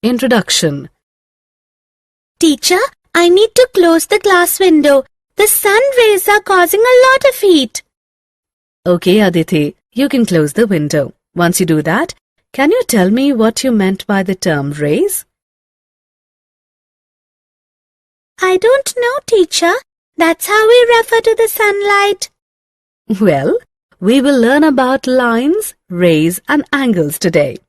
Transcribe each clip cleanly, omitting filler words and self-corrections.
Introduction. Teacher, I need to close the glass window. The sun rays are causing a lot of heat. Okay, Aditi, you can close the window. Once you do that, can you tell me what you meant by the term rays? I don't know, teacher. That's how we refer to the sunlight. Well, we will learn about lines, rays and angles today.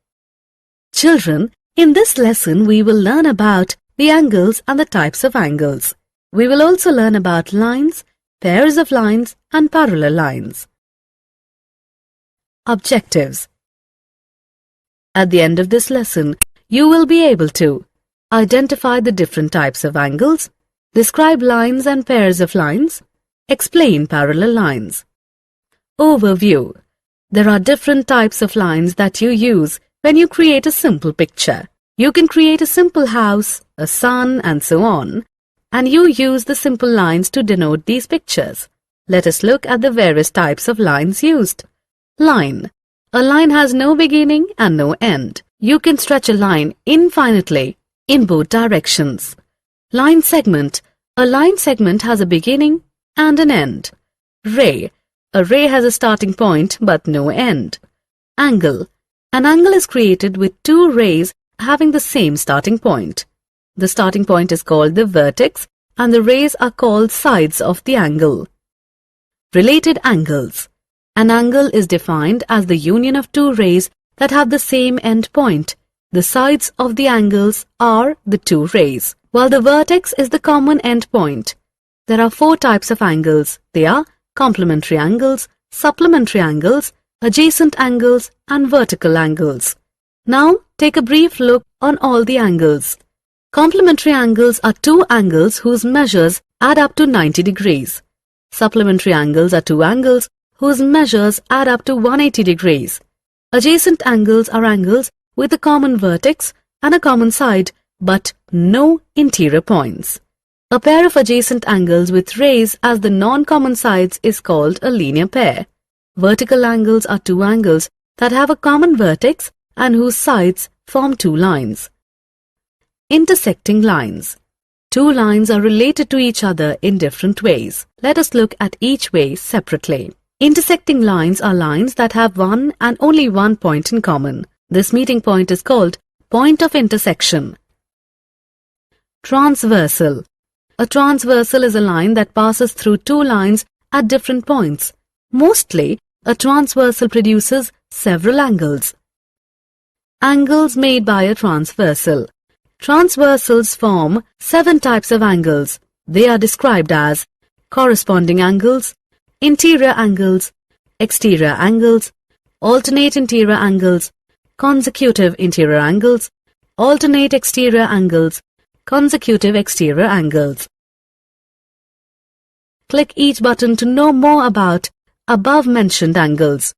Children, in this lesson we will learn about the angles and the types of angles. We will also learn about lines, pairs of lines and parallel lines. Objectives. At the end of this lesson, you will be able to identify the different types of angles, describe lines and pairs of lines, explain parallel lines. Overview. There are different types of lines that you use when you create a simple picture. You can create a simple house, a sun and so on, and you use the simple lines to denote these pictures. Let us look at the various types of lines used. Line. A line has no beginning and no end. You can stretch a line infinitely in both directions. Line segment. A line segment has a beginning and an end. Ray. A ray has a starting point but no end. Angle. An angle is created with two rays having the same starting point. The starting point is called the vertex and the rays are called sides of the angle. Related angles. An angle is defined as the union of two rays that have the same end point. The sides of the angles are the two rays, while the vertex is the common end point. There are four types of angles. They are complementary angles, supplementary angles, adjacent angles and vertical angles. Now take a brief look on all the angles. Complementary angles are two angles whose measures add up to 90 degrees. Supplementary angles are two angles whose measures add up to 180 degrees. Adjacent angles are angles with a common vertex and a common side but no interior points. A pair of adjacent angles with rays as the non-common sides is called a linear pair. Vertical angles are two angles that have a common vertex and whose sides form two lines. Intersecting lines. Two lines are related to each other in different ways. Let us look at each way separately. Intersecting lines are lines that have one and only one point in common. This meeting point is called point of intersection. Transversal. A transversal is a line that passes through two lines at different points. Mostly, a transversal produces several angles. Angles made by a transversal. Transversals form 7 types of angles. They are described as corresponding angles, interior angles, exterior angles, alternate interior angles, consecutive interior angles, alternate exterior angles, consecutive exterior angles. Click each button to know more about above-mentioned angles.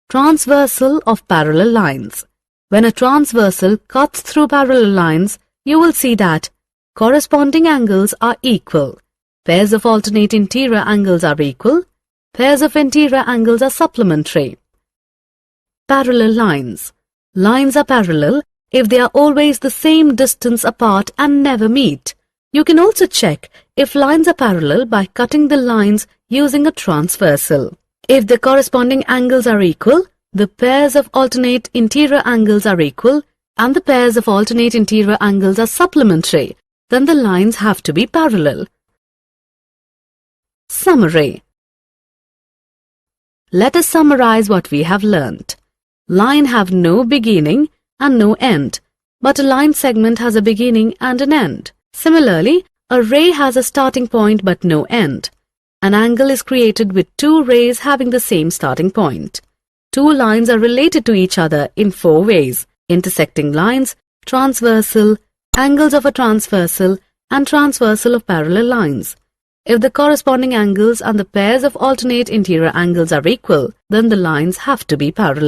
Transversal of parallel lines. When a transversal cuts through parallel lines, you will see that corresponding angles are equal. Pairs of alternate interior angles are equal. Pairs of interior angles are supplementary. Parallel lines. Lines are parallel if they are always the same distance apart and never meet. You can also check if lines are parallel by cutting the lines using a transversal. If the corresponding angles are equal, the pairs of alternate interior angles are equal and the pairs of alternate interior angles are supplementary, then the lines have to be parallel. Summary. Let us summarize what we have learnt. Line have no beginning and no end, but a line segment has a beginning and an end. Similarly, a ray has a starting point but no end. An angle is created with two rays having the same starting point. Two lines are related to each other in 4 ways: intersecting lines, transversal, angles of a transversal, and transversal of parallel lines. If the corresponding angles and the pairs of alternate interior angles are equal, then the lines have to be parallel.